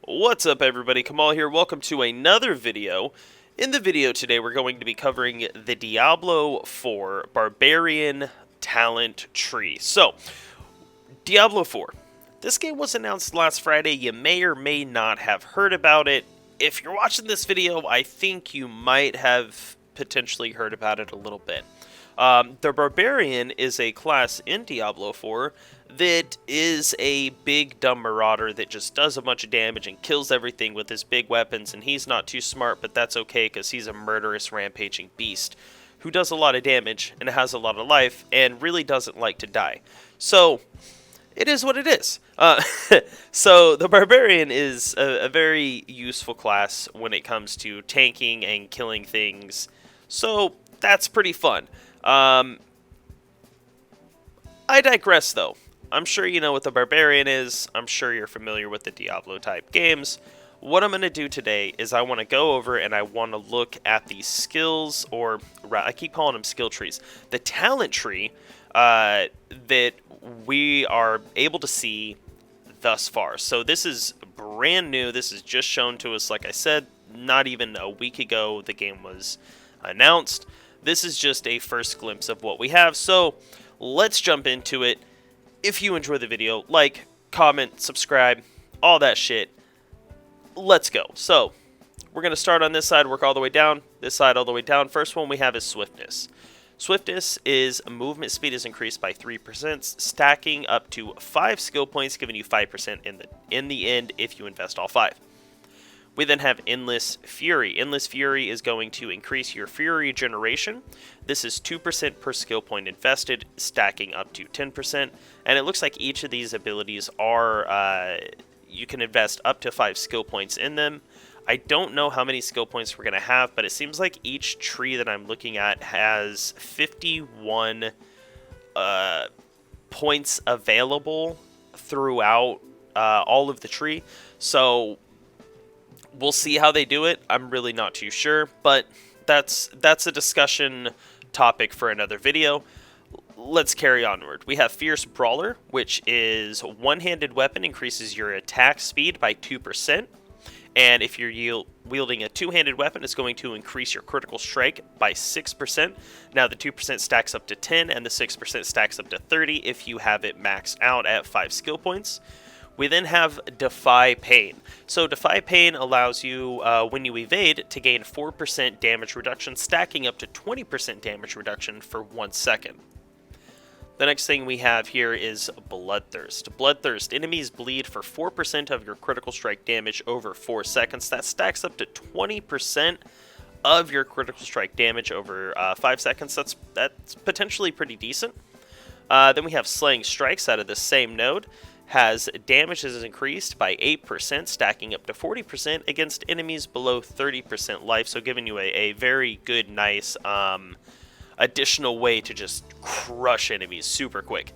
What's up everybody, Kamahl here, welcome to another video. In the video today we're going to be covering the Diablo 4 Barbarian talent tree. So, Diablo 4. This game was announced last Friday, you may or may not have heard about it. If you're watching this video, I think you might have potentially heard about it a little bit. The Barbarian is a class in Diablo 4 that is a big dumb marauder that just does a bunch of damage and kills everything with his big weapons, and he's not too smart, but that's okay because he's a murderous rampaging beast who does a lot of damage and has a lot of life and really doesn't like to die. So, it is what it is. So, the Barbarian is a very useful class when it comes to tanking and killing things, so that's pretty fun. I digress though. I'm sure you know what the Barbarian is. I'm sure you're familiar with the Diablo type games. What I'm going to do today is I want to go over and I want to look at the skills, or I keep calling them skill trees, the talent tree that we are able to see thus far. So this is brand new. This is just shown to us, like I said, not even a week ago the game was announced. This is just a first glimpse of what we have, so let's jump into it. If you enjoy the video, like, comment, subscribe, all that shit. Let's go. So, we're going to start on this side, work all the way down, this side all the way down. First one we have is Swiftness. Swiftness is movement speed is increased by 3%, stacking up to 5 skill points, giving you 5% in the end if you invest all 5. We then have Endless Fury. Endless Fury is going to increase your Fury generation. This is 2% per skill point invested, stacking up to 10%. And it looks like each of these abilities are, you can invest up to 5 skill points in them. I don't know how many skill points we're going to have, but it seems like each tree that I'm looking at has 51 points available throughout all of the tree. So we'll see how they do it. I'm really not too sure, but that's a discussion topic for another video. Let's carry onward. We have Fierce Brawler, which is one-handed weapon, increases your attack speed by 2%. And if you're wielding a two-handed weapon, it's going to increase your critical strike by 6%. Now the 2% stacks up to 10, and the 6% stacks up to 30 if you have it maxed out at 5 skill points. We then have Defy Pain. So Defy Pain allows you, when you evade, to gain 4% damage reduction, stacking up to 20% damage reduction for 1 second. The next thing we have here is Bloodthirst. Bloodthirst. Enemies bleed for 4% of your critical strike damage over 4 seconds. That stacks up to 20% of your critical strike damage over 5 seconds. That's potentially pretty decent. Then we have Slaying Strikes out of the same node. Has damage is increased by 8%, stacking up to 40% against enemies below 30% life, so giving you a very good, nice additional way to just crush enemies super quick.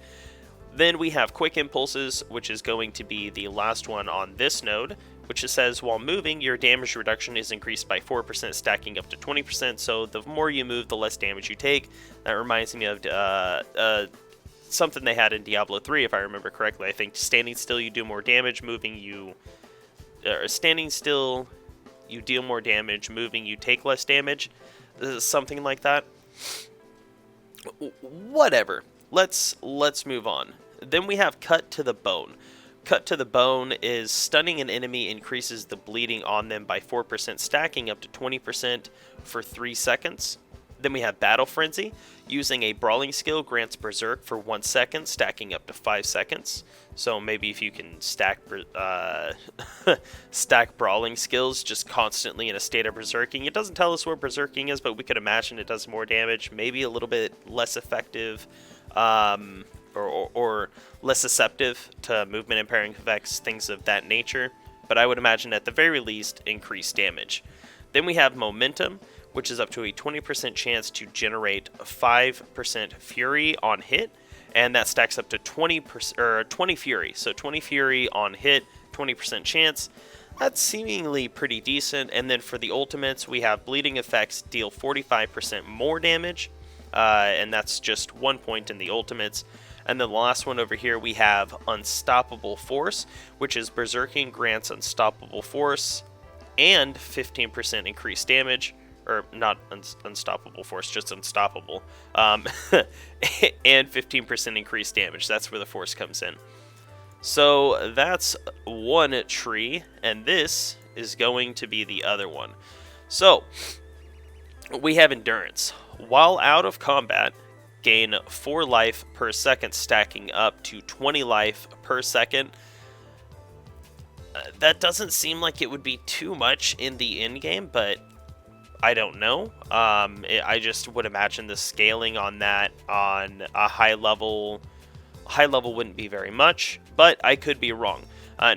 Then we have Quick Impulses, which is going to be the last one on this node, which it says, while moving, your damage reduction is increased by 4%, stacking up to 20%, so the more you move, the less damage you take. That reminds me of something they had in Diablo 3, if I remember correctly. I think standing still you do more damage, moving you... standing still you deal more damage, moving you take less damage. Something like that. Whatever. Let's move on. Then we have Cut to the Bone. Cut to the Bone is stunning an enemy increases the bleeding on them by 4%, stacking up to 20% for 3 seconds. Then we have Battle Frenzy. Using a brawling skill grants Berserk for 1 second, stacking up to 5 seconds. So maybe if you can stack stack brawling skills just constantly in a state of berserking. It doesn't tell us where berserking is, but we could imagine it does more damage, maybe a little bit less effective, or less susceptible to movement impairing effects, things of that nature. But I would imagine at the very least increased damage. Then we have Momentum, which is up to a 20% chance to generate 5% Fury on hit, and that stacks up to 20 Fury. So 20 Fury on hit, 20% chance. That's seemingly pretty decent. And then for the ultimates, we have Bleeding Effects deal 45% more damage, and that's just 1 point in the ultimates. And then the last one over here, we have Unstoppable Force, which is Berserking grants Unstoppable Force and 15% increased damage. Or not Unstoppable Force, just Unstoppable. And 15% increased damage. That's where the Force comes in. So that's one tree, and this is going to be the other one. So we have Endurance. While out of combat, gain 4 life per second, stacking up to 20 life per second. That doesn't seem like it would be too much in the end game, but I don't know. I just would imagine the scaling on that on a high level wouldn't be very much, but I could be wrong.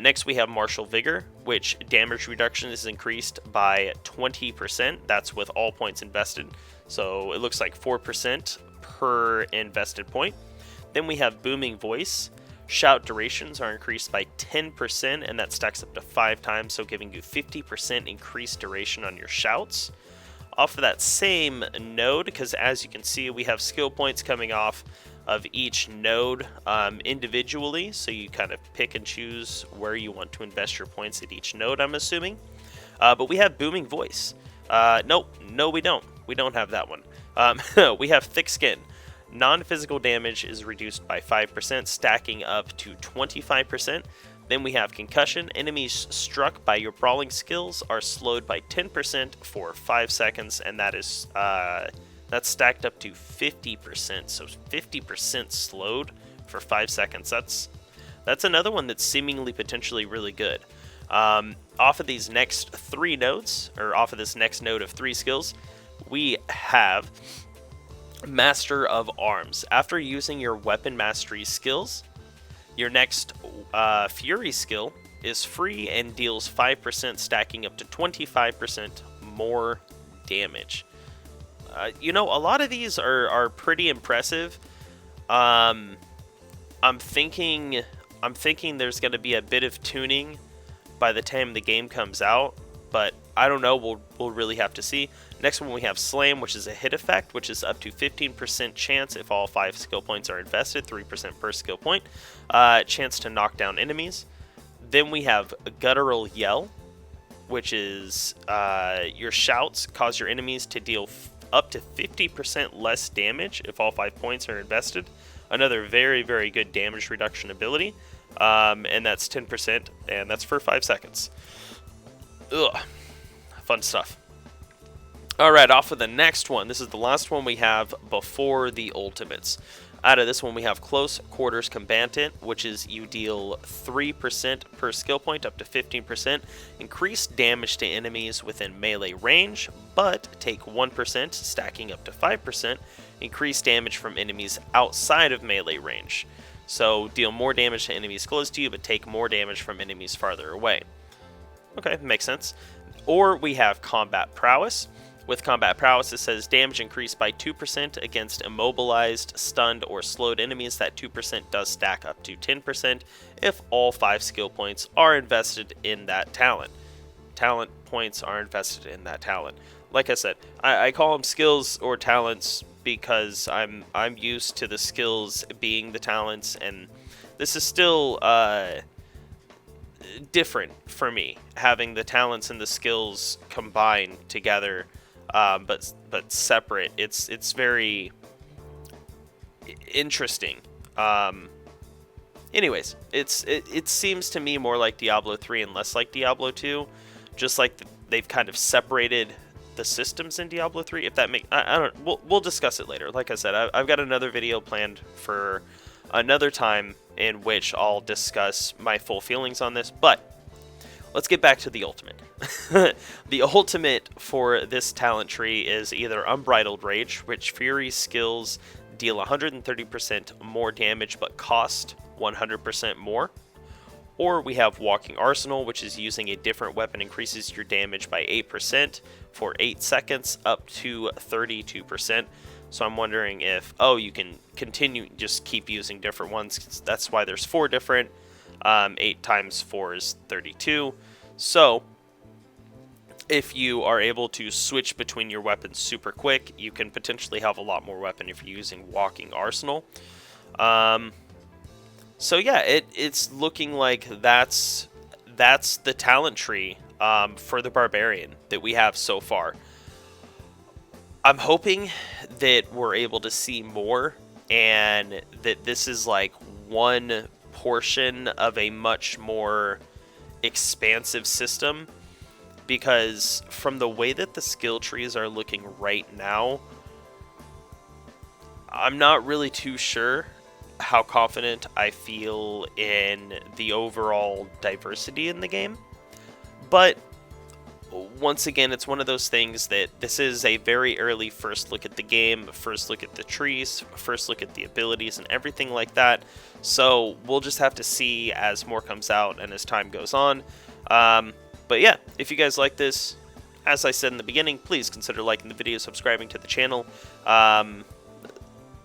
Next we have Martial Vigor, which damage reduction is increased by 20%. That's with all points invested. So it looks like 4% per invested point. Then we have Booming Voice. Shout durations are increased by 10%, and that stacks up to 5 times, so giving you 50% increased duration on your shouts. Off of that same node, because as you can see, we have skill points coming off of each node individually, so you kind of pick and choose where you want to invest your points at each node, I'm assuming. But we have Booming Voice. No, we don't. We don't have that one. We have Thick Skin. Non-physical damage is reduced by 5%, stacking up to 25%. Then we have Concussion. Enemies struck by your brawling skills are slowed by 10% for 5 seconds, and that is that's stacked up to 50%. So 50% slowed for 5 seconds. That's another one that's seemingly potentially really good. Off of these next 3 nodes, or off of this next node of 3 skills, we have Master of Arms. After using your weapon mastery skills, your next Fury skill is free and deals 5%, stacking up to 25% more damage. A lot of these are pretty impressive. I'm thinking there's going to be a bit of tuning by the time the game comes out, but I don't know. We'll really have to see. Next one we have Slam, which is a hit effect, which is up to 15% chance if all 5 skill points are invested, 3% per skill point. Chance to knock down enemies. Then we have Guttural Yell, which is your shouts cause your enemies to deal up to 50% less damage if all 5 points are invested. Another very, very good damage reduction ability. And that's 10%, and that's for 5 seconds. Ugh. Fun stuff. Alright, off of the next one. This is the last one we have before the ultimates. Out of this one we have Close Quarters Combatant, which is you deal 3% per skill point up to 15%. Increase damage to enemies within melee range, but take 1%, stacking up to 5%. Increase damage from enemies outside of melee range. So deal more damage to enemies close to you, but take more damage from enemies farther away. Okay, makes sense. Or we have Combat Prowess. With Combat Prowess, it says damage increased by 2% against immobilized, stunned, or slowed enemies. That 2% does stack up to 10% if all 5 skill points are invested in that talent. Talent points are invested in that talent. Like I said, I call them skills or talents because I'm used to the skills being the talents, and this is still different for me, having the talents and the skills combined together. But separate. It's very interesting. Anyways, it seems to me more like Diablo 3 and less like Diablo 2. Just like they've kind of separated the systems in Diablo 3. If that I don't. We'll discuss it later. Like I said, I've got another video planned for another time in which I'll discuss my full feelings on this. But let's get back to the ultimate. The ultimate for this talent tree is either Unbridled Rage, which Fury skills deal 130% more damage but cost 100% more. Or we have Walking Arsenal, which is using a different weapon increases your damage by 8% for 8 seconds up to 32%. So I'm wondering if, you can continue, just keep using different ones. That's why there's 4 different. 8 times 4 is 32. So if you are able to switch between your weapons super quick, you can potentially have a lot more weapon if you're using Walking Arsenal. So yeah, it's looking like that's the talent tree for the Barbarian that we have so far. I'm hoping that we're able to see more, and that this is like one portion of a much more expansive system, because from the way that the skill trees are looking right now, I'm not really too sure how confident I feel in the overall diversity in the game. But once again, it's one of those things that this is a very early first look at the game, first look at the trees, first look at the abilities and everything like that. So we'll just have to see as more comes out and as time goes on. But yeah, if you guys like this, as I said in the beginning, please consider liking the video, subscribing to the channel,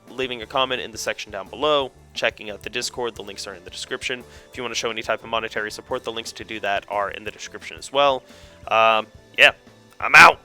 leaving a comment in the section down below, checking out the Discord. The links are in the description. If you want to show any type of monetary support, the links to do that are in the description as well. Yeah, I'm out.